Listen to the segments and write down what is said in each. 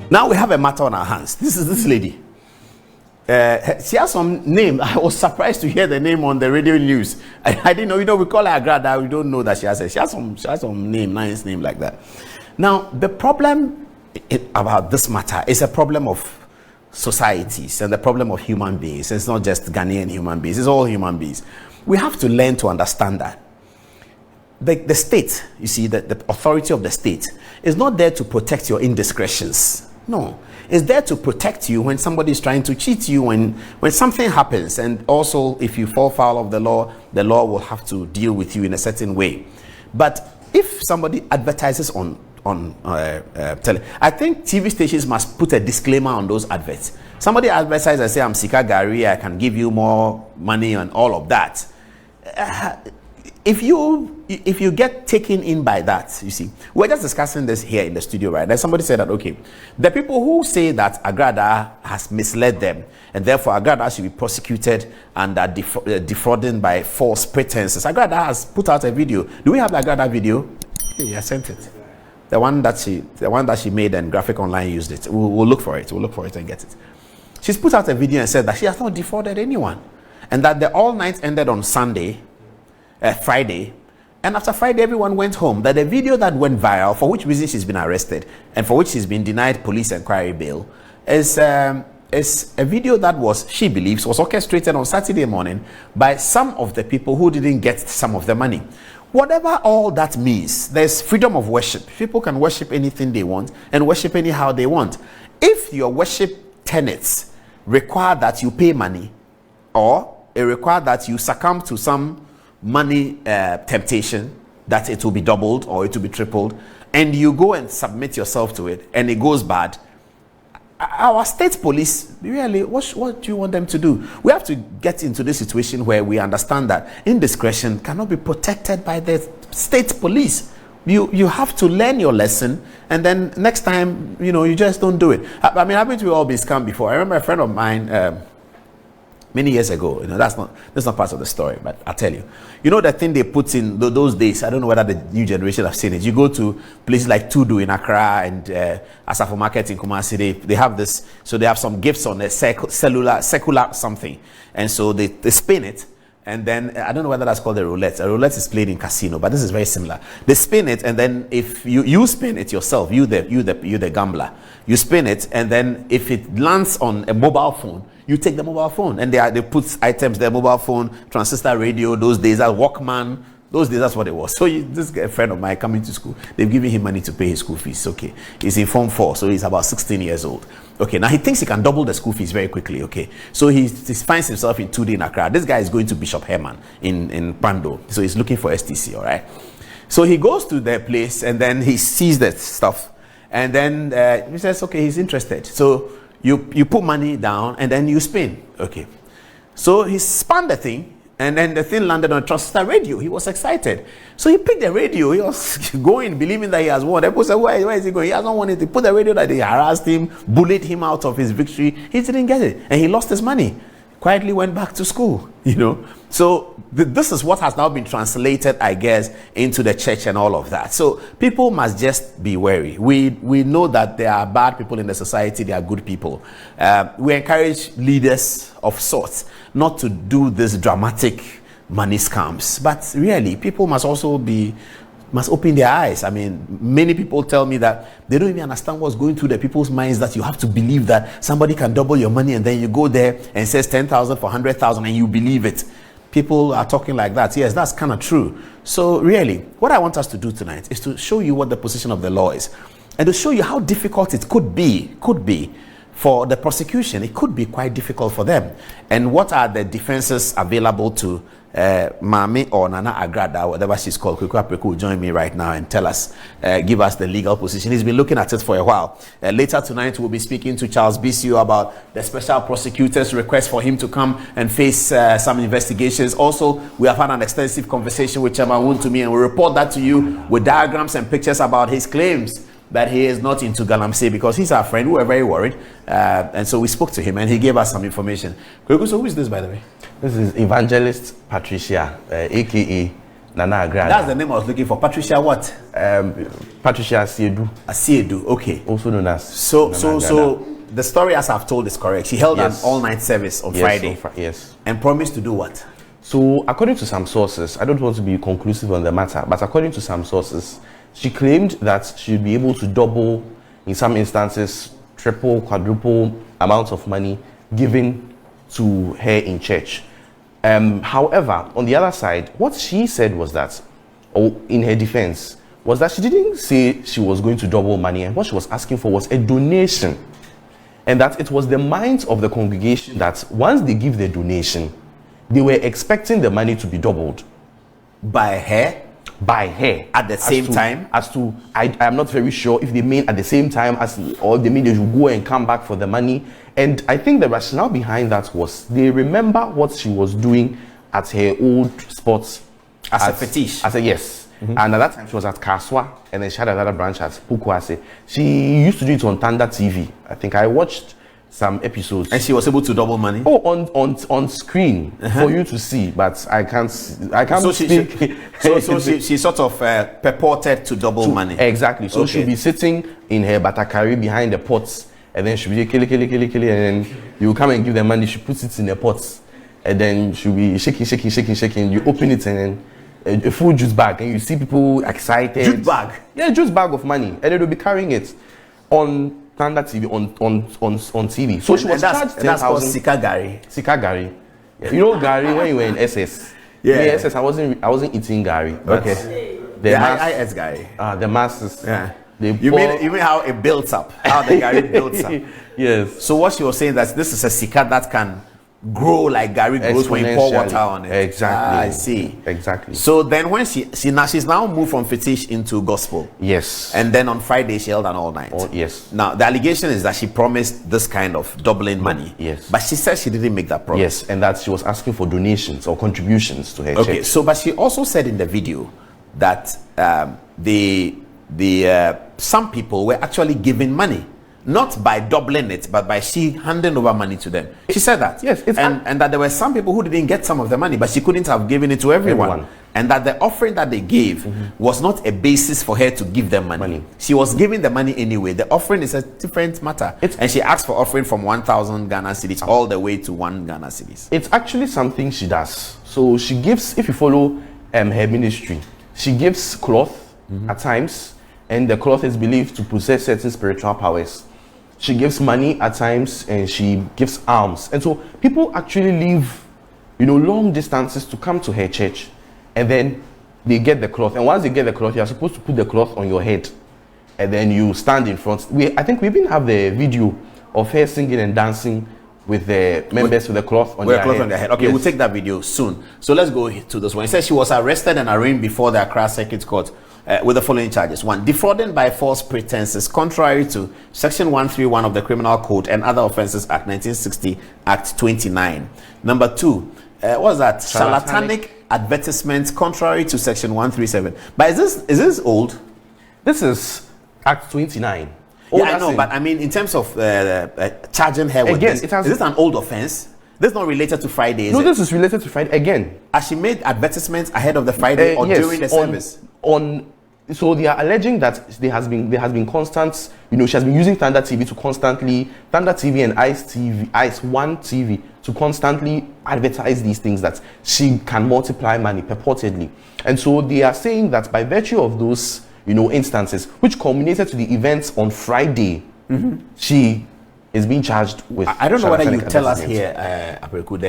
Now we have a matter on our hands. This is this lady. She has some name. I was surprised to hear the name on the radio news. I didn't know. We call her Agradaa. We don't know that she has some name, nice name like that. Now, the problem about this matter is a problem of societies and the problem of human beings. It's not just Ghanaian human beings. It's all human beings. We have to learn to understand that. The state, you see, the authority of the state is not there to protect your indiscretions. No. It's there to protect you when somebody is trying to cheat you, when something happens. And also, if you fall foul of the law will have to deal with you in a certain way. But if somebody advertises on tele, I think TV stations must put a disclaimer on those adverts. Somebody advertises and say, I'm Sika Gary, I can give you more money and all of that. If you get taken in by that, you see, we're just discussing this here in the studio, right? Then somebody said that, okay, the people who say that Agradaa has misled them and therefore Agradaa should be prosecuted and are defrauding by false pretenses. Agradaa has put out a video. Do we have the Agradaa video? Yeah, I sent it. The one that she made and Graphic Online used it. We'll look for it. We'll look for it and get it. She's put out a video and said that she has not defrauded anyone, and that the all night ended on Friday, and after Friday everyone went home. That the video that went viral, for which reason she's been arrested and for which she's been denied police inquiry bail, is a video that she believes was orchestrated on Saturday morning by some of the people who didn't get some of the money. Whatever all that means, there's freedom of worship. People can worship anything they want and worship anyhow they want. If your worship tenets require that you pay money, or it require that you succumb to some money temptation, that it will be doubled or it will be tripled, and you go and submit yourself to it and it goes bad, our state police, really, what do you want them to do? We have to get into this situation where we understand that indiscretion cannot be protected by the state police. You have to learn your lesson, and then next time, you just don't do it. I mean, haven't we all been scammed before? I remember a friend of mine many years ago, that's not part of the story, but I'll tell you. The thing they put in those days, I don't know whether the new generation have seen it. You go to places like Tudu in Accra and Asafo Market in Kumasi, they have this, so they have some gifts on a secular something, and so they spin it, and then I don't know whether that's called a roulette. A roulette is played in casino, but this is very similar. They spin it, and then if you spin it yourself, you the gambler, you spin it, and then if it lands on a mobile phone, you take the mobile phone, and they put items there, mobile phone, transistor radio, those days, Walkman, those days, that's what it was. So this a friend of mine coming to school, they've given him money to pay his school fees. Okay, he's in Form 4, so he's about 16 years old. Okay, now he thinks he can double the school fees very quickly. Okay, so he finds himself in 2D in Accra. This guy is going to Bishop Herman in Pando, so he's looking for STC, all right? So he goes to their place, and then he sees that stuff, and then he says, okay, he's interested. So you put money down and then you spin. Okay, so he spun the thing, and then the thing landed on a transistor radio. He was excited, so he picked the radio. He was going, believing that he has won. People said, where is he going? He hasn't won it. He put the radio that they harassed him, bullied him out of his victory. He didn't get it, and he lost his money. Quietly went back to school, So this is what has now been translated, I guess, into the church and all of that. So people must just be wary. We know that there are bad people in the society, there are good people. We encourage leaders of sorts not to do this dramatic money scams. But really, people must open their eyes. I mean, many people tell me that they don't even understand what's going through the people's minds, that you have to believe that somebody can double your money, and then you go there and says 10,000 for 100,000 and you believe it. People are talking like that. Yes, that's kind of true. So really, what I want us to do tonight is to show you what the position of the law is, and to show you how difficult it could be for the prosecution. It could be quite difficult for them, and what are the defenses available to Mami or Nana Agradaa, whatever she's called. Kweku Apreku will join me right now and tell us, give us the legal position. He's been looking at it for a while. Later tonight, we'll be speaking to Charles BCU about the special prosecutor's request for him to come and face some investigations. Also, we have had an extensive conversation with Chairman Wontumi, and we'll report that to you with diagrams and pictures about his claims that he is not into Galamsey, because he's our friend. We were very worried, and so we spoke to him, and he gave us some information. So who is this, by the way? This is Evangelist Patricia, aka Nana Agradaa. That's the name I was looking for. Patricia what? Patricia Asiedu, okay. Also known as So the story as I've told is correct. She held an all-night service on Friday. Yes. And promised to do what? So according to some sources, I don't want to be conclusive on the matter, but according to some sources, she claimed that she'd be able to double, in some instances, triple, quadruple amounts of money given to her in church. However, on the other side, what she said was that, or in her defense, was that she didn't say she was going to double money, and what she was asking for was a donation. And that it was the minds of the congregation that once they give the donation, they were expecting the money to be doubled. By her? By her. At the same time? I am not very sure if they mean at the same time or they mean they should go and come back for the money. And I think the rationale behind that was they remember what she was doing at her old sports. As a fetish? Yes. Mm-hmm. And at that time she was at Kaswa, and then she had another branch at Pukwase. She used to do it on Thunder TV. I think I watched some episodes. And she was able to double money? Oh, on screen for you to see, but I can't so speak. She sort of purported to double money. Exactly. So she'll be sitting in her batakari behind the pots, and then she'll be kili, and then you come and give the money, she puts it in the pots, and then she'll be shaking. You open it and then a full juice bag, and you see people excited. Juice bag? Yeah, juice bag of money, and they'll be carrying it on Thunder TV, on TV. So she was charged 10,000. That's called Sika Gari. Sika Gari. Yeah. You know Gari when you were in SS? Yeah. In SS, I wasn't eating Gari. Okay. I ate Gari. The masses. Yeah. You mean how it builds up? How the Gari builds up? Yes. So what she was saying that this is a Sika that can grow like Gary grows when you pour water on it. Exactly. I see. Exactly. So then when she's now moved from fetish into gospel. Yes. And then on Friday she held an all night. Oh, yes. Now the allegation is that she promised this kind of doubling money. Yes. But she said she didn't make that promise. Yes, and that she was asking for donations or contributions to her church. Okay. So but she also said in the video that some people were actually giving money. Not by doubling it, but by she handing over money to them. She said that. Yes. And that there were some people who didn't get some of the money, but she couldn't have given it to everyone. And that the offering that they gave was not a basis for her to give them money. She was giving the money anyway. The offering is a different matter. And she asked for offering from 1,000 Ghana cedis all the way to 1 Ghana cedis. It's actually something she does. So she gives, if you follow her ministry, she gives cloth at times, and the cloth is believed to possess certain spiritual powers. She gives money at times, and she gives alms. And so people actually leave, long distances to come to her church, and then they get the cloth. And once they get the cloth, you are supposed to put the cloth on your head, and then you stand in front. I think we even have the video of her singing and dancing with the members with the cloth on their head. Okay, yes. We'll take that video soon. So let's go to this one. It says she was arrested and arraigned before the Accra Circuit Court with the following charges. 1, defrauding by false pretenses contrary to Section 131 of the Criminal Code and Other Offences Act 1960, Act 29. Number 2, what was that? Charlatanic advertisements contrary to Section 137. But is this old? This is Act 29. Yeah, I know, but I mean in terms of charging her with this, is this an old offense? This is not related to Friday, No, this is related to Friday again. As she made advertisements ahead of the Friday or during the service? So they are alleging that there has been constant, she has been using Thunder TV and Ice One TV to constantly advertise these things that she can multiply money purportedly. And so they are saying that by virtue of those, instances, which culminated to the events on Friday, she is being charged with. I don't know whether you tell us here, Apreku,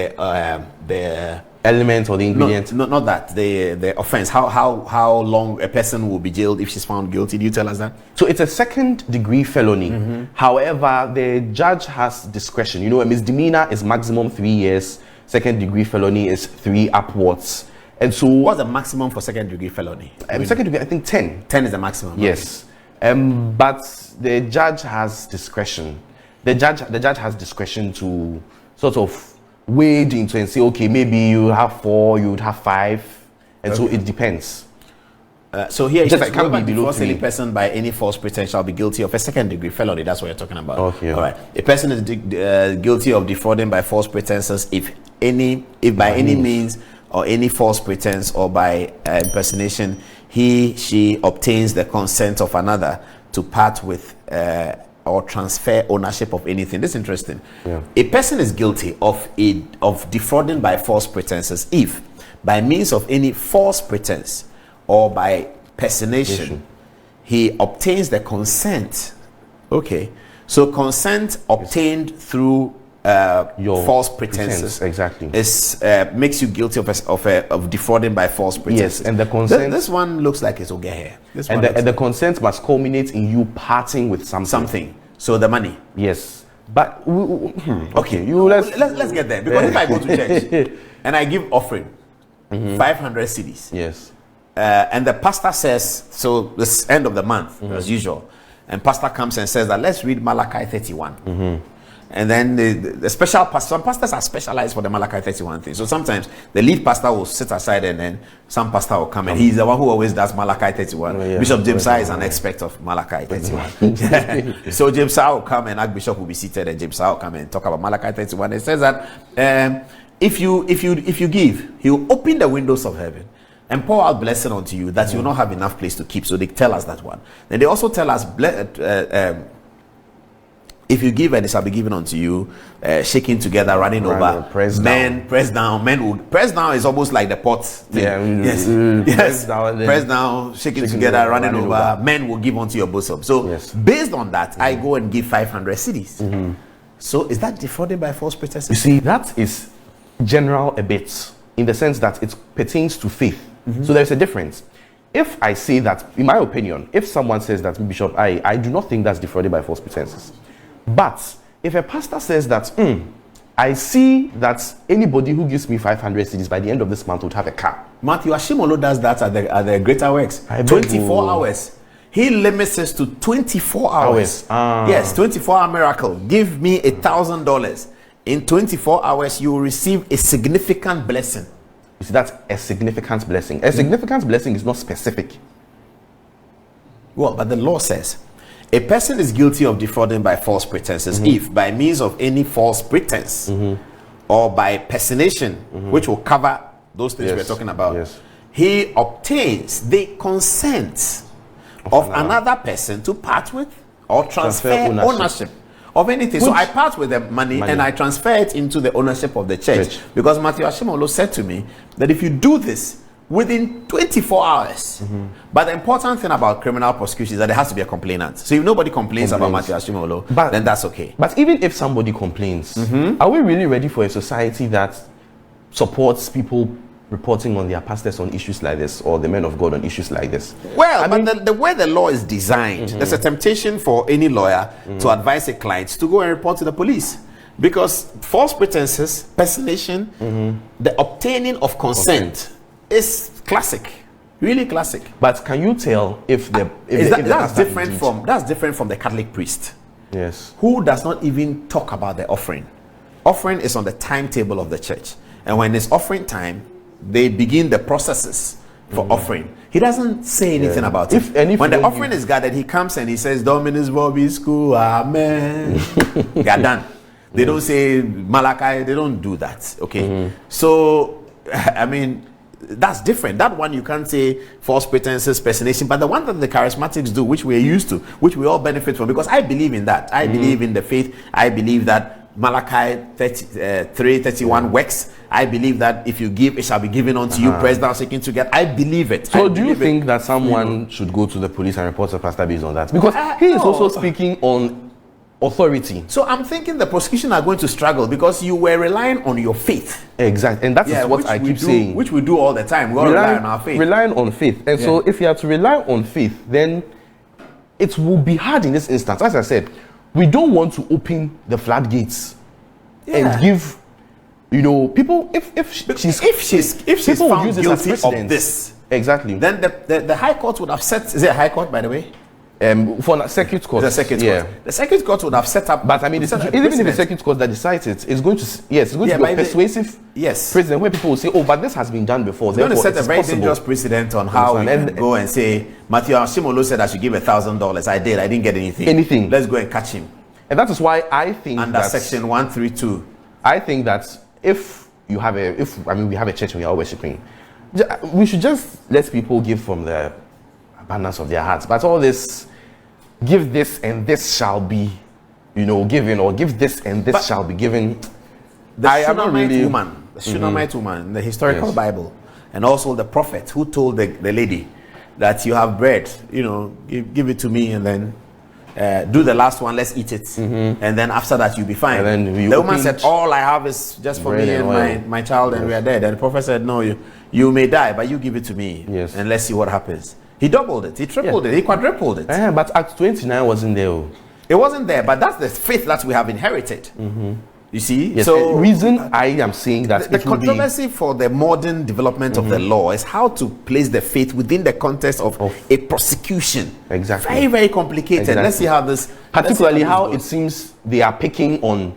the element or the ingredient. No, not that. The offense. How long a person will be jailed if she's found guilty? Do you tell us that? So it's a second-degree felony. However, the judge has discretion. A misdemeanor is maximum 3 years. Second-degree felony is 3 upwards. And so, what's the maximum for second-degree felony? Second-degree, I think 10. 10 is the maximum. Yes, but the judge has discretion. The judge has discretion to sort of wade into and say, okay, maybe you have 4, you would have 5, and so it depends. So here, just like can't be below 3. Any person by any false pretense shall be guilty of a second-degree felony. That's what you're talking about. Okay. All right. A person is guilty of defrauding by false pretenses if by any means or any false pretense or by impersonation, she obtains the consent of another to part with or transfer ownership of anything. This is interesting. Yeah. A person is guilty of defrauding by false pretenses if, by means of any false pretense or by personation, he obtains the consent. Okay, so consent obtained through your false pretenses exactly is makes you guilty of defrauding by false pretenses. Yes, and the consent. This one looks like it's okay here. And the consent must culminate in you parting with something. So the money. Yes, but okay. Let's get there, because if I go to church and I give offering 500 cedis. Yes. And the pastor says, so this end of the month as usual, and pastor comes and says that let's read Malachi 31. And then the special pastor, some pastors are specialized for the Malachi 31 thing. So sometimes the lead pastor will sit aside and then some pastor will come and he's the one who always does Malachi 31. Bishop James is an expert of Malachi 31. So James will come and Archbishop will be seated and James will come and talk about Malachi 31. It says that if you give, he will open the windows of heaven and pour out blessing unto you that you will not have enough place to keep. So they tell us that one. Then they also tell us if you give and it shall be given unto you, shaking together, running over, pressed down. Men would press down is almost like the pot thing. Yes. Press down, shaking together, running over. Men will give unto your bosom. So based on that, I go and give 500 cedis. So is that defrauding by false pretenses? You see, that is general a bit, in the sense that it pertains to faith. So there's a difference. If I say that, in my opinion, if someone says that, Bishop, I do not think that's defrauded by false pretenses. But if a pastor says that, I see that anybody who gives me 500 cedis by the end of this month would have a car. Matthew Ashimolo does that at the Greater Works. 24 hours. He limits us to 24 hours. Yes, 24-hour miracle. Give me $1,000. In 24 hours, you will receive a significant blessing. You see, that's a significant blessing. A significant blessing is not specific. Well, but the law says a person is guilty of defrauding by false pretenses if, by means of any false pretense or by personation, which will cover those things we're talking about, he obtains the consent of another person to part with or transfer ownership of anything. So I part with the money and I transfer it into the ownership of the church. Because Matthew Ashimolo said to me that if you do this within 24 hours, but the important thing about criminal prosecution is that there has to be a complainant. So if nobody complains about Matthew Ashimolo, then that's okay. But even if somebody complains, are we really ready for a society that supports people reporting on their pastors on issues like this, or the men of God on issues like this? Well, but the way the law is designed, there's a temptation for any lawyer to advise a client to go and report to the police. Because false pretenses, personation, the obtaining of consent is classic, really classic. But can you tell if that's different from the Catholic priest? Yes. Who does not even talk about the offering. Offering is on the timetable of the church. And when it's offering time, they begin the processes for offering. He doesn't say anything about it. When the offering is gathered, he comes and he says, Dominus Vobiscum, Amen. They are done. They don't say Malachi, they don't do that. Okay. So, I mean, that's different. That one you can't say false pretenses, personation, but the one that the charismatics do, which we're used to, which we all benefit from, because I believe in that. I believe in the faith. I believe that Malachi 3:31 works. I believe that if you give, it shall be given unto you, pressed down, shaking together. I believe it. So do you think that someone should go to the police and report to pastor based on that? Because he is also speaking on authority. So I'm thinking the prosecution are going to struggle because you were relying on your faith. Exactly. And that is what I keep saying. Which we do all the time. We all rely on our faith. Relying on faith. And so if you have to rely on faith, then it will be hard in this instance. As I said, we don't want to open the floodgates and give, people, if she's found guilty of this, then the High Court would have set, is it a High Court, by the way? For the circuit court. The circuit court. The circuit court would have set up. But I mean, even if the circuit court that decides it's going to, be a persuasive precedent where people will say, oh, but this has been done before. It's going to set a very dangerous precedent on how we can go and say, Matthew Ashimolo said I should give $1,000. I didn't get anything. Let's go and catch him. And that is why I think under section 132. I think that if we have a church and we are all worshiping, we should just let people give from the abundance of their hearts. But all this, give this and this shall be, given, or give this and this shall be given. The Shunammite woman in the historical Bible, and also the prophet who told the lady that you have bread, give it to me, and then do the last one, let's eat it, and then after that you'll be fine. And then the woman said, all I have is just for me and my child, and we are dead. And the prophet said, no, you may die, but you give it to me, and let's see what happens. He doubled it, he tripled it, he quadrupled it. But Act 29 wasn't there. It wasn't there, but that's the faith that we have inherited. You see? Yes. So reason I am saying that the controversy for the modern development of the law is how to place the faith within the context of a prosecution. Exactly. Very, very complicated. Exactly. Let's see how this... Particularly how it seems they are picking on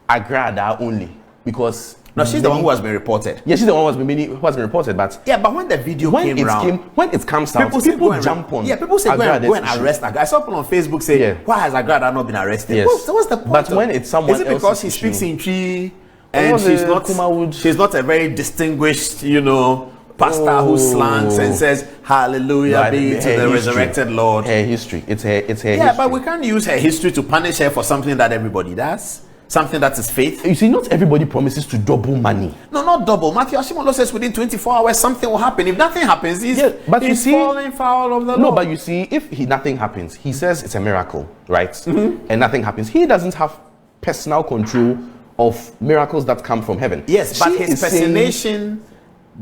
Agradaa only. Because... No, she's the one who has been reported. Yeah, she's the one who has been reported, but... Yeah, but when the video came around... When it comes out, people jump on... Yeah, people say go and arrest Agradaa. I saw people on Facebook say, why has Agradaa not been arrested? Yes. So what's the point? But when it's someone else... Is it because she speaks in Tree and she's not a very distinguished, pastor who slangs and says, hallelujah be to the resurrected Lord? Her history. It's her history. Yeah, but we can't use her history to punish her for something that everybody does. Something that is faith. You see, not everybody promises to double money. No, not double. Matthew Ashimolo says within 24 hours something will happen. If nothing happens, he's falling foul of the law. No, but you see, if nothing happens, he says it's a miracle, right? And nothing happens. He doesn't have personal control of miracles that come from heaven. Yes, but his personation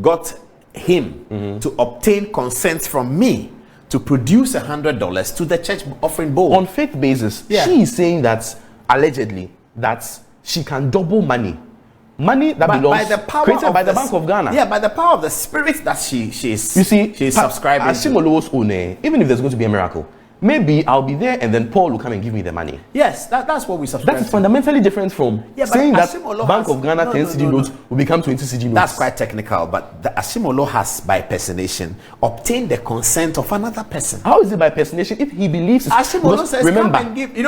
got him to obtain consent from me to produce $100 to the church offering bowl. On faith basis, she is saying that allegedly that she can double money that belongs created by the Bank of Ghana. Yeah, by the power of the spirit that she is. You see, she's subscribing. Ashimolowo's own, even if there's going to be a miracle, maybe I'll be there and then Paul will come and give me the money. Yes, that's what we subscribe. That is fundamentally different from saying that Bank of Ghana 10 CG notes will become 20 CG notes. That's quite technical, but the Ashimolo has, by personation, obtained the consent of another person. How is it by personation if he believes? Ashimolo says, remember, come and give.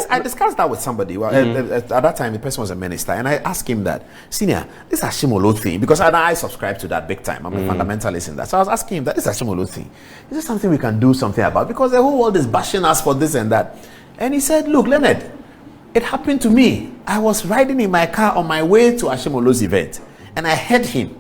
I discussed that with somebody. Well, at that time, the person was a minister, and I asked him that, Senior, this Ashimolo thing, because I subscribe to that big time. I'm a fundamentalist in that. So I was asking him that this Ashimolo thing, is this something we can do something about? Because the whole world is bashing us for this and that. And he said, look, Leonard, it happened to me. I was riding in my car on my way to Ashimolo's event, and I heard him.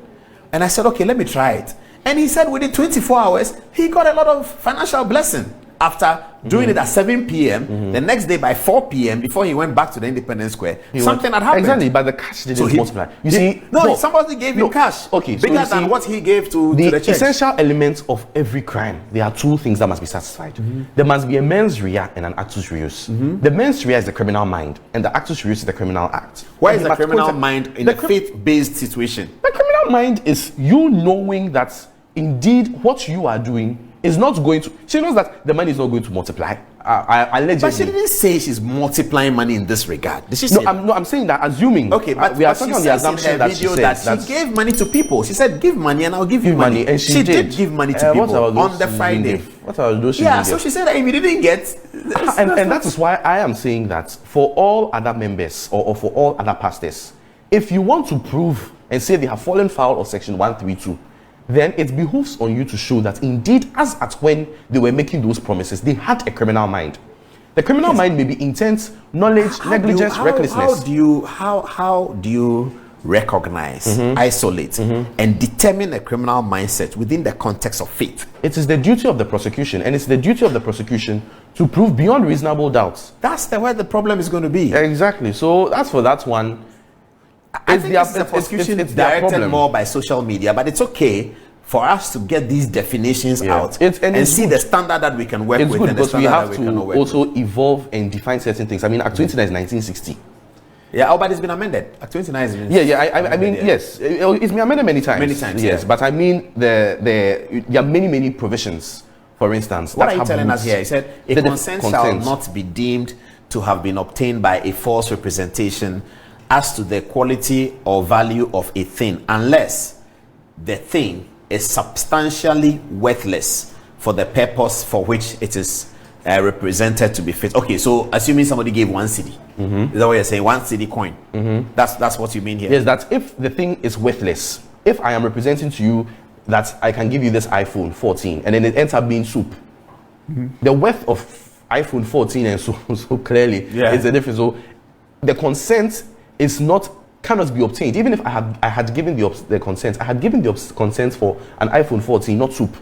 And I said, okay, let me try it. And he said within 24 hours, he got a lot of financial blessing after doing it at 7 p.m. The next day by 4 p.m. before he went back to the Independence Square, something had happened. Exactly, but the cash didn't multiply. You see, somebody gave him cash. Okay, bigger than what he gave to the church. The essential elements of every crime, there are two things that must be satisfied. There must be a mens rea and an actus reus. The mens rea is the criminal mind, and the actus reus is the criminal act. Why is the criminal mind in a faith-based situation? The criminal mind is you knowing that indeed what you are doing is not going to. She knows that the money is not going to multiply. Allegedly. But she didn't say she's multiplying money in this regard. Did she say? I'm saying that assuming. Okay, but we are talking on the assumption that she said she gave money to people. She said, "Give money and I'll give you money." And she did give money to people on the Friday. What are those? So she said that if you didn't get, and that is why I am saying that for all other members or for all other pastors, if you want to prove and say they have fallen foul of Section 132. Then it behooves on you to show that indeed, as at when they were making those promises, they had a criminal mind. The criminal mind may be intent, knowledge, negligence, recklessness. How do you recognize, isolate, and determine a criminal mindset within the context of faith? It is the duty of the prosecution, and it's the duty of the prosecution to prove beyond reasonable doubts. That's where the problem is going to be. Exactly. So that's for that one. I think the prosecution is directed more by social media, but it's okay for us to get these definitions out and see the standard that we can work with. It's good because we have to also evolve and define certain things. I mean, Act 29 is 1960. Yeah, but it's been amended. Act 29 has been I mean, yes, it's been amended many times. Many times, yes. But I mean, there are many provisions. For instance, what are you telling us here? He said, a consent shall not be deemed to have been obtained by a false representation as to the quality or value of a thing, unless the thing is substantially worthless for the purpose for which it is represented to be fit. Okay, so assuming somebody gave 1 cedi, is that what you're saying? 1 cedi coin. That's what you mean here. Yes, that if the thing is worthless, if I am representing to you that I can give you this iPhone 14 and then it ends up being soup, the worth of iPhone 14 and so clearly is the difference. So the consent cannot be obtained. Even if I had given the consent, I had given the consent for an iPhone 14, not soup.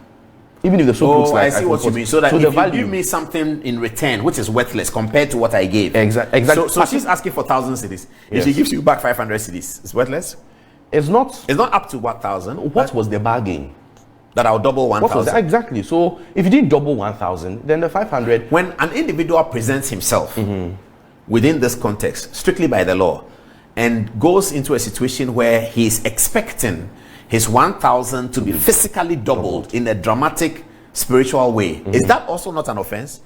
Even if the soup looks like I see iPhone what 14. you mean. So that so if the you value, give me something in return which is worthless compared to what I gave. Exactly. So she's asking for 1,000 cedis. If she gives you back 500 cedis, it's worthless? It's not up to 1,000. What was the bargain? That I'll double 1,000. Exactly. So if you didn't double 1,000, then the 500. When an individual presents himself within this context, strictly by the law, and goes into a situation where he is expecting his 1,000 to be physically doubled in a dramatic spiritual way, is that also not an offense?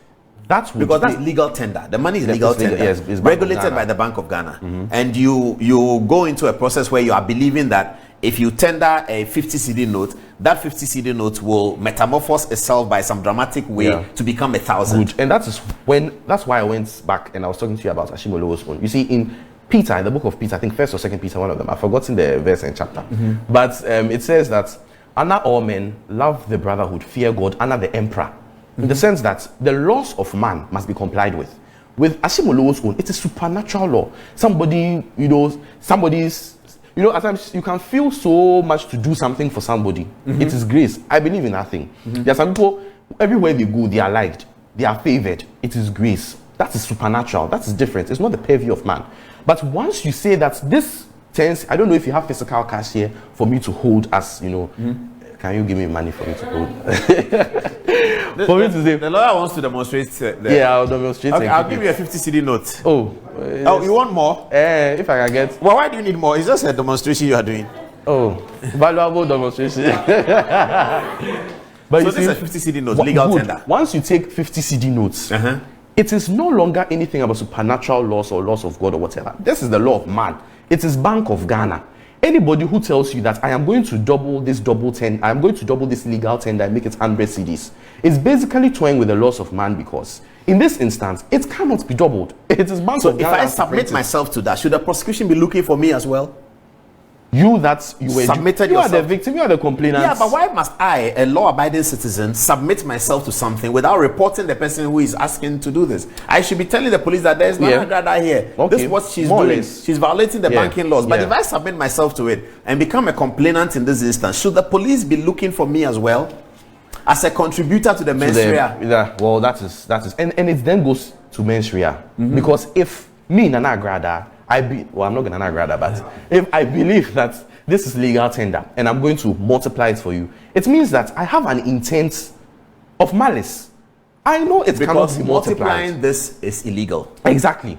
That's legal tender. The money is legal tender, yes, it's regulated by the Bank of Ghana. And you go into a process where you are believing that if you tender a 50 cedi note, that 50 cedi note will metamorphose itself by some dramatic way to become 1,000. Good. And that's why I went back and I was talking to you about Ashimolowo's own. You see, in Peter, in the book of Peter, I think 1st or 2nd Peter, one of them, I've forgotten the verse and chapter. But it says that honor all men, love the brotherhood, fear God, honor the emperor. In the sense that the laws of man must be complied with. With Ashimolowo's own, it's a supernatural law. At times you can feel so much to do something for somebody. It is grace. I believe in that thing. There are some people, everywhere they go, they are liked, they are favored. It is grace. That is supernatural. That is different. It's not the purview of man. But once you say that this tends, I don't know if you have physical cash here for me to hold as, can you give me money for me to hold? The lawyer wants to demonstrate. I'll demonstrate. Okay, I'll give you a 50 cedi note. Oh, you want more? If I can get. Well, why do you need more? It's just a demonstration you are doing. Valuable demonstration. But so this is a 50 cedi note, legal tender. Once you take 50 cedi notes, it is no longer anything about supernatural laws or laws of God or whatever. This is the law of man. It is Bank of Ghana. Anybody who tells you that I am going to double this legal tender and make it 100 cedis is basically toying with the laws of man, because in this instance, it cannot be doubled. It is Bank of Ghana. So if I submit myself to that, should the prosecution be looking for me as well? You are the victim, you are the complainant. Yeah, but why must I, a law-abiding citizen, submit myself to something without reporting the person who is asking to do this? I should be telling the police that there's no Agradaa here. Okay. This is what she's doing. She's violating the banking laws. But if I submit myself to it and become a complainant in this instance, should the police be looking for me as well as a contributor to the mens rea? Well, that is, and it then goes to mens rea. Because if me, Nana Agradaa, I'm not going to Agradaa, but if I believe that this is legal tender and I'm going to multiply it for you, it means that I have an intent of malice. I know it cannot be multiplied. Multiplying this is illegal. Exactly.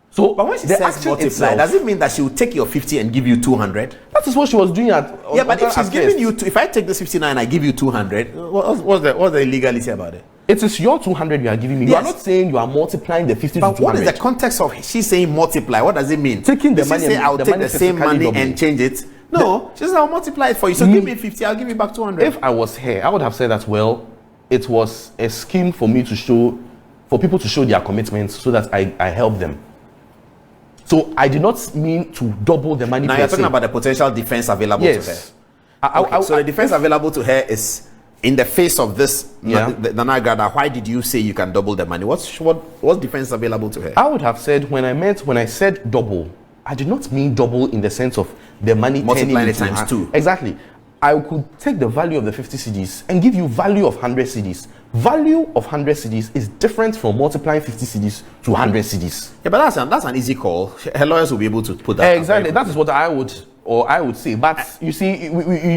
So, but when she says multiply, does it mean that she will take your 50 and give you 200? That is what she was doing at. But if she's giving you, if I take this 59 and I give you 200, what's the illegality about it? It is your 200 you are giving me. Yes. You are not saying you are multiplying the 50 to 200. What is the context of she saying multiply? What does it mean? Taking the money. She say I'll take the same money and change it. No, she says I'll multiply it for you. So give me 50, I'll give you back 200. If I was here, I would have said that, well, it was a scheme for me to show, for people to show their commitments so that I help them. So I did not mean to double the money. Now you're talking about the potential defense available to her. So the defense available to her is, in the face of this, Nana Agradaa, why did you say you can double the money? What's defense available to her? I would have said, when I said double, I did not mean double in the sense of the money multiplying it times 2. Exactly. I could take the value of the 50 cedis and give you value of 100 cedis. Value of 100 cedis is different from multiplying 50 cedis to 100 cedis. Yeah, but that's an easy call. Her lawyers will be able to put that. Exactly. That is what I would say. But you see,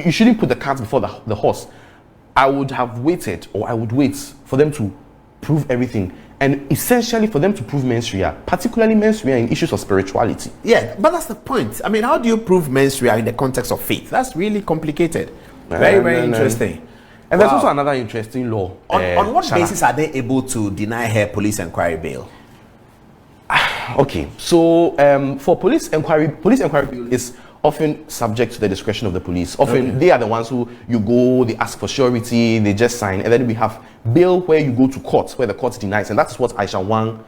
you shouldn't put the cart before the horse. I would have waited, or I would wait for them to prove everything, and essentially for them to prove mens rea, particularly mens rea in issues of spirituality. Yeah, but that's the point. I mean, how do you prove mens rea in the context of faith? That's really complicated. Very interesting. And there's also another interesting law. On what basis are they able to deny her police inquiry bail? Okay, so for police inquiry bail is often subject to the discretion of the police. Often they are the ones who you go, they ask for surety, they just sign, and then we have bail where you go to court, where the court denies, and that's what Aisha Wang,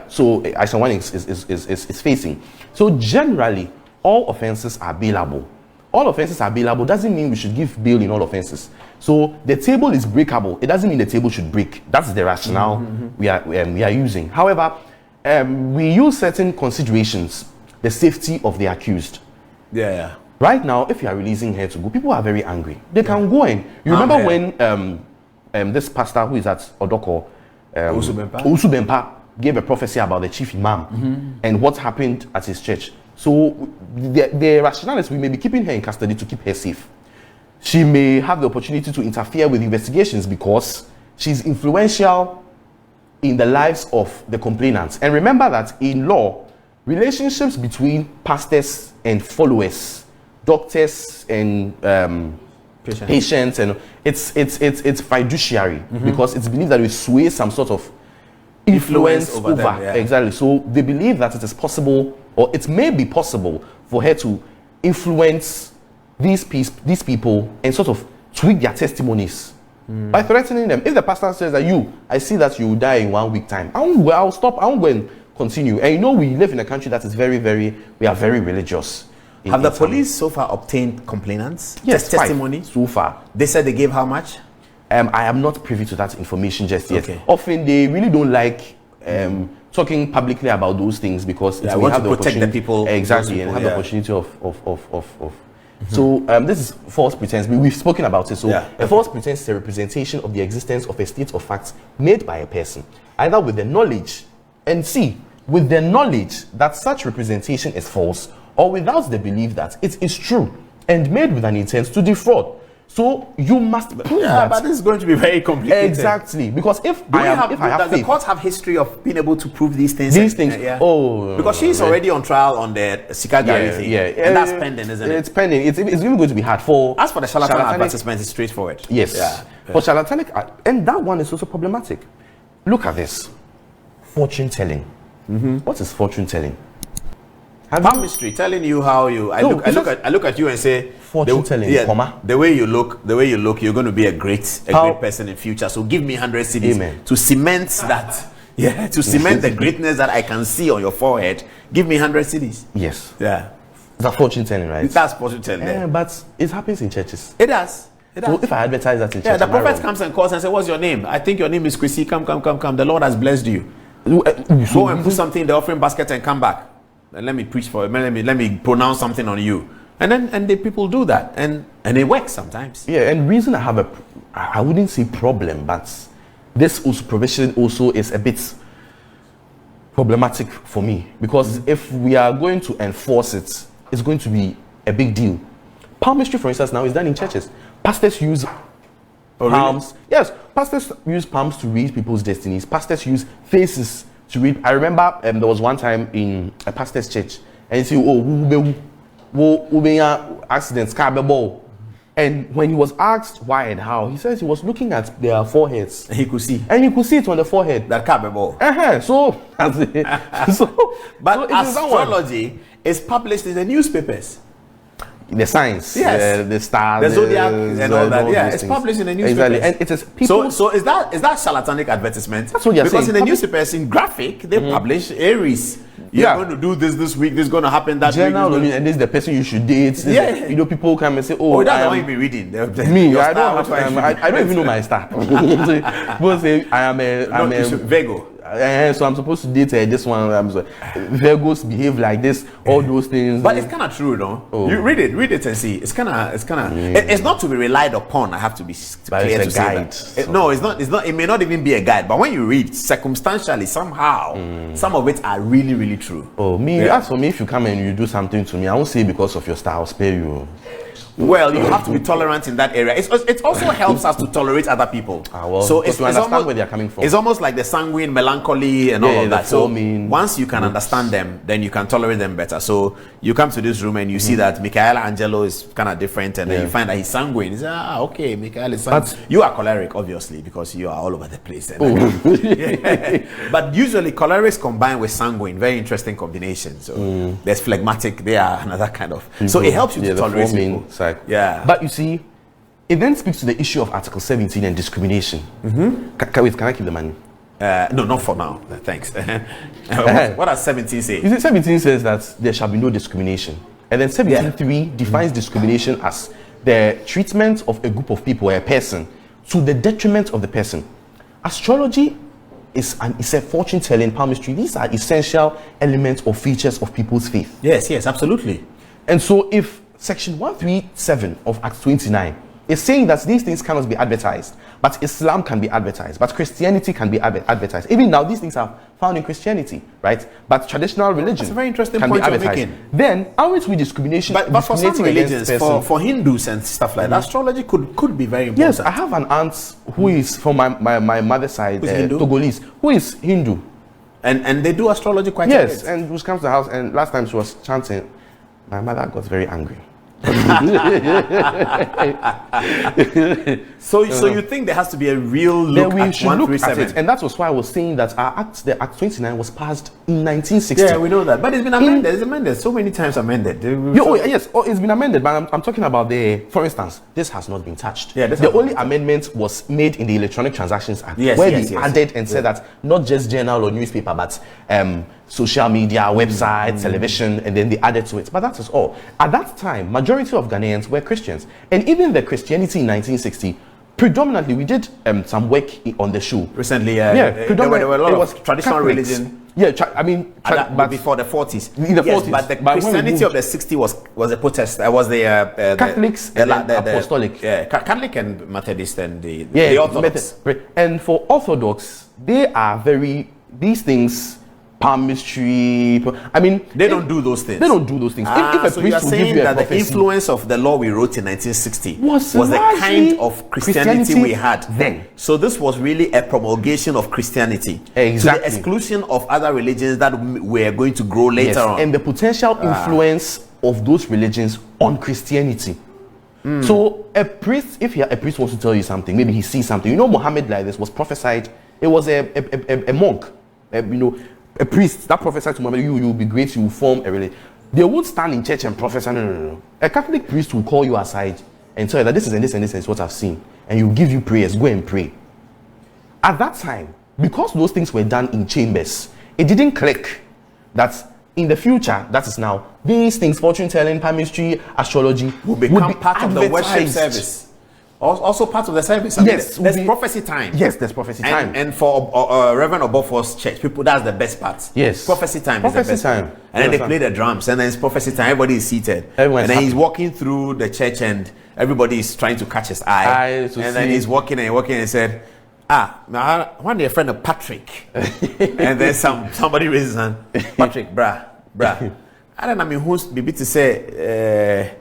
so Aisha Wang is facing. So generally, all offenses are bailable. All offenses are bailable doesn't mean we should give bail in all offenses. So the table is breakable. It doesn't mean the table should break. That's the rationale we are using. However, we use certain considerations, the safety of the accused. Yeah. Right now, if you are releasing her to go, people are very angry. They can go in. You remember when this pastor who is at Odoko, Usu Bempa, gave a prophecy about the chief imam and what happened at his church. So the rationale is we may be keeping her in custody to keep her safe. She may have the opportunity to interfere with investigations because she's influential in the lives of the complainants. And remember that in law, relationships between pastors and followers, doctors and patients, and it's fiduciary because it's believed that we sway some sort of influence over them, exactly. So they believe that it is possible, or it may be possible, for her to influence these people and sort of tweak their testimonies by threatening them. If the pastor says that I see that you will die in 1 week time, I'll stop. I won't go and continue. And we live in a country that is we are very religious. Have the police so far obtained complainants? Yes, testimony so far. They said they gave how much? I am not privy to that information just yet. Okay. Often they really don't like talking publicly about those things because they want to protect the people. Exactly, and have the opportunity of. So this is false pretense. We've spoken about it. So a false pretense is a representation of the existence of a state of facts made by a person, either with the knowledge, with the knowledge that such representation is false, or without the belief that it is true and made with an intent to defraud. So you must prove that. But this is going to be very complicated. Exactly, because does the court have history of being able to prove these things? Because she's already on trial on the Sikagari thing. And that's pending, isn't it? It's pending. It's even going to be hard for. As for the charlatan advertisement, it's straightforward. Yes. For charlatanic, and that one is also problematic. Look at this. Fortune telling. What is fortune telling? Palmistry, telling you how you. I look at you and say, fortune telling, the way you look, you're going to be a great person in future. So give me 100 cedis to cement that. Yeah, to cement the greatness that I can see on your forehead. Give me 100 cedis. Yes. Yeah. That's fortune telling, right? That's fortune telling. Yeah, but it happens in churches. It does. So if I advertise that in church, the prophet comes and calls and says, "What's your name? I think your name is Chrissy. Come. The Lord has blessed you. Go and put something in the offering basket and come back. And let me preach for you. Let me pronounce something on you." And the people do that, and it works sometimes. Yeah, and reason I have I wouldn't say problem, but this provision also is a bit problematic for me, because if we are going to enforce it, it's going to be a big deal. Palmistry, for instance, now is done in churches. Pastors use palms. Really? Yes, pastors use palms to read people's destinies. Pastors use faces to read. I remember there was one time in a pastor's church, and he said, accidents, and when he was asked why and how, he says he was looking at their foreheads. He could see. And he could see it on the forehead. That ball. So astrology is published in the newspapers. The signs, the stars, the zodiac, and all that. Yeah, it's published in the newspapers. Exactly, and it is people. So is that charlatanic advertisement? That's what you're saying. Because in the newspapers, in graphic, they publish Aries. You're going to do this week. This is going to happen that week. And this is the person you should date. People come and say, "Oh, that's the one you be reading." Me, I don't even know my star. People say I am a Virgo. So I'm supposed to date this one. Virgos behave like this. All those things. But it's kind of true, though. You read it and see. It's kind of. It's not to be relied upon. I have to be clear to say that. No, it's not. It may not even be a guide. But when you read circumstantially, somehow, some of it are really, really true. As for me, if you come and you do something to me, I won't say because of your style, I'll spare you. Well, you have to be tolerant in that area. It also helps us to tolerate other people. So it's understand almost, where they're coming from. It's almost like the sanguine melancholy and all of that. So once you can understand them, then you can tolerate them better. sir. So you come to this room and you see that Michael Angelo is kind of different, and then you find that he's sanguine. You say, okay, Michael is sanguine. But you are choleric, obviously, because you are all over the place. But usually cholerics combine with sanguine, very interesting combination. So there's phlegmatic, they are another kind of. So it helps you to tolerate people. Yeah. But you see, it then speaks to the issue of Article 17 and discrimination. Can I keep the money? No, not for now. Thanks. What does 17 say? You see, 17 says that there shall be no discrimination. And then 17.3 defines discrimination as the treatment of a group of people or a person to the detriment of the person. Astrology is a fortune-telling, palmistry. These are essential elements or features of people's faith. Yes, absolutely. And so if Section 137 of Act 29 is saying that these things cannot be advertised, but Islam can be advertised, but Christianity can be advertised. Even now, these things are found in Christianity, right? But traditional religion That's a very interesting can point be advertised. you're making. Then, aren't we discrimination? But for some religions, for Hindus and stuff like that, astrology could be very important. Yes, I have an aunt who is from my mother's side, Togolese, who is Hindu. And they do astrology quite a bit. Yes, and she comes to the house, and last time she was chanting, my mother got very angry. So you think there has to be a real look we at should look at 137? it, and that was why I was saying that the Act 29 was passed in 1960. Yeah, we know that, but it's been amended. It's amended so many times. Amended. Yes, it's been amended, but I'm talking about for instance, this has not been touched. Yeah, the only amendment was made in the Electronic Transactions Act, they added and said that not just journal or newspaper, but social media, website, television, and then they added to it. But that is all. At that time, majority of Ghanaians were Christians, and even the Christianity in 1960. Predominantly, we did some work on the show recently. Predominantly, there were a lot of traditional Catholics. religion. Yeah, but before the 40s. In the 40s. But the Christianity of the 60s was a protest. Was the Catholics and Apostolic. Catholic and Methodist and the Orthodox. And for Orthodox, they are these things. Palmistry. They don't do those things. They don't do those things. If a so priest you are will saying give you that prophecy, the influence of the law we wrote in 1960 was the kind of Christianity we had then. So this was really a promulgation of Christianity to the exclusion of other religions that were going to grow later on. And the potential influence of those religions on Christianity. So a priest, if a priest wants to tell you something, maybe he sees something. Muhammad like this was prophesied. It was a monk, a priest that prophesied to Muhammad, you will be great, you will form a religion. They won't stand in church and prophesy. No. A Catholic priest will call you aside and tell you that this is and this and this is what I've seen, and he will give you prayers. Go and pray. At that time, because those things were done in chambers, it didn't click that in the future, that is now, these things, fortune telling, palmistry, astrology, will become part of the worship service. Also part of the service. There's prophecy time. Yes, there's prophecy time. And for Reverend Obofor's church, people, that's the best part. Yes. Prophecy time is the best part. And then they play the drums, and then it's prophecy time. Everybody is seated. And then he's walking through the church, and everybody is trying to catch his eye. And then he's walking and said, one day a friend of Patrick. And then somebody raises his hand. Patrick, bruh. I don't know who's be to say,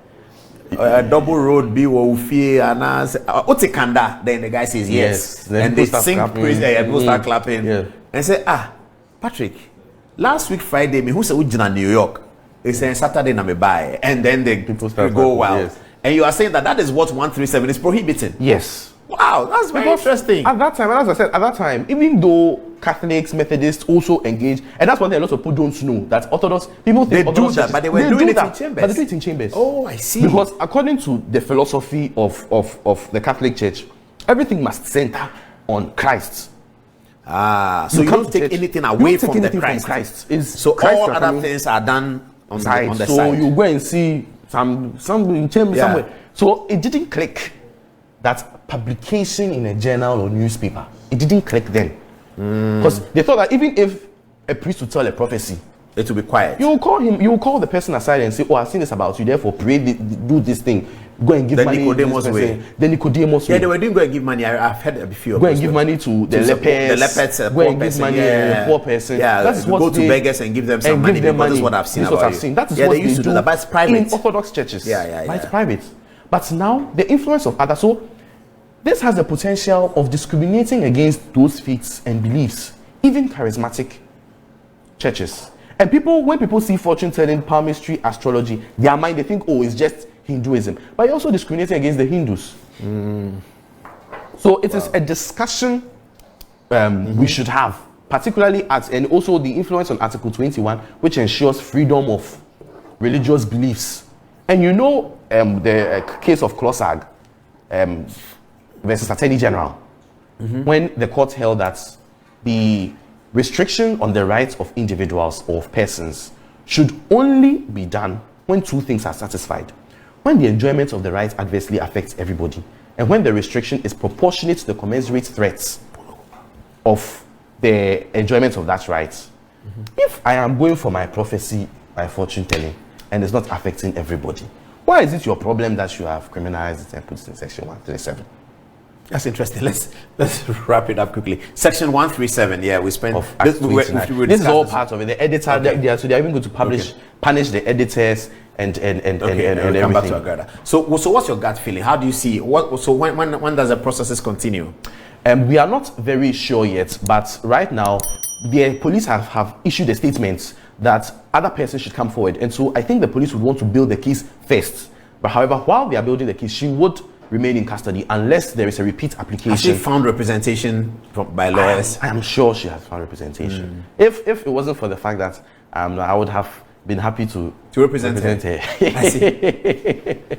a double road be wofie and otikanda. Then the guy says yes. And they sing praise and people start clapping. And say, Patrick, last week Friday, me who said we in New York. They say Saturday na me buy. And then the people start go wild. Yes. And you are saying that is what 137 is prohibiting. Yes. Wow, that's very interesting. At that time, as I said, even though Catholics, Methodists also engage, and that's one thing a lot of people don't know, that Orthodox people think they do that, but they were doing it in chambers. But they do it in chambers. Oh, I see. Because according to the philosophy of the Catholic Church, everything must center on Christ. So you don't take anything away from the Christ. So Christ all other things are done on the side. So you go and see some in chambers somewhere. So it didn't click that publication in a journal or newspaper, it didn't click then, because they thought that even if a priest would tell a prophecy, it will be quiet. You will call the person aside and say, I've seen this about you, therefore pray, do this thing, go and give money. The Nicodemus way. They were doing go and give money. I've heard a few of go and give money to the lepers, go and give money to the poor person. That's what go to beggars and give them some money. That is what I've seen. That is what they used to do that, but it's private. In Orthodox churches. But it's private. But now the influence of others. So this has the potential of discriminating against those faiths and beliefs, even charismatic churches. And people, when people see fortune telling, palmistry, astrology, their mind, they think, oh, it's just Hinduism. But you're also discriminating against the Hindus. So it is a discussion we should have, particularly and also the influence on Article 21, which ensures freedom of religious beliefs. And you know the case of Closag versus Attorney General, when the court held that the restriction on the rights of individuals or of persons should only be done when two things are satisfied. When the enjoyment of the right adversely affects everybody, and when the restriction is proportionate to the commensurate threats of the enjoyment of that right. If I am going for my prophecy, my fortune telling, and it's not affecting everybody, why is it your problem that you have criminalized it and put it in Section 137? That's interesting. Let's wrap it up quickly. Section 137. Yeah, we spent. This is all part of it. The editor, okay. So they're even going to punish the editors and everything. Come back to Agradaa. So what's your gut feeling? How do you see? So when does the processes continue? We are not very sure yet, but right now the police have issued a statement that other persons should come forward, and so I think the police would want to build the case first. But however, while they are building the case, she would remain in custody unless there is a repeat application. Has she found representation by lawyers? I am sure she has found representation. If it wasn't for the fact that I would have been happy to represent her. I see.